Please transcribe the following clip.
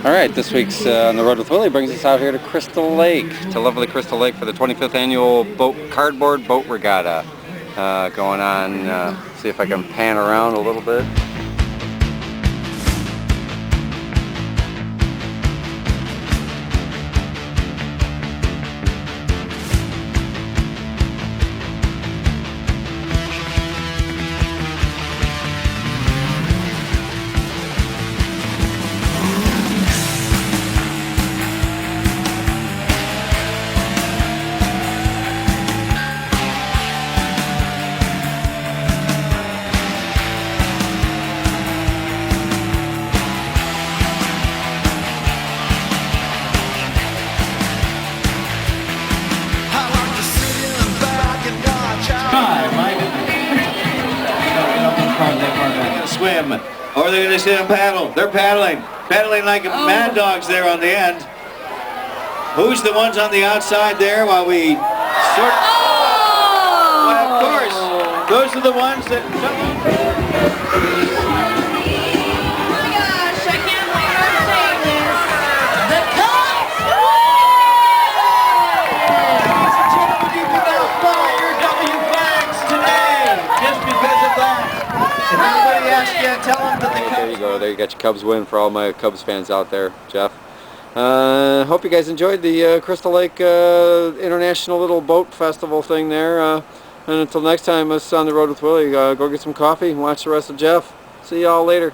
Alright, this week's On the Road with Willie brings us out here to Crystal Lake, to lovely Crystal Lake for the 25th annual cardboard boat regatta going on. See if I can pan around a little bit. Swim, or they're going to sit and paddle. They're paddling like mad dogs there on the end. Who's the ones on the outside there while we sort? Well, of course, those are the ones that. Oh my gosh, I can't believe I'm saying this. The Cubs! Ladies and gentlemen, you cannot buy your W flags today just because of that. If anybody asks you, tell them that the Cubs. There you go. There you got your Cubs win for all my Cubs fans out there, Jeff. Hope you guys enjoyed the Crystal Lake International little boat festival thing there. And until next time, us On the Road with Willie, go get some coffee and watch the rest of Jeff. See y'all later.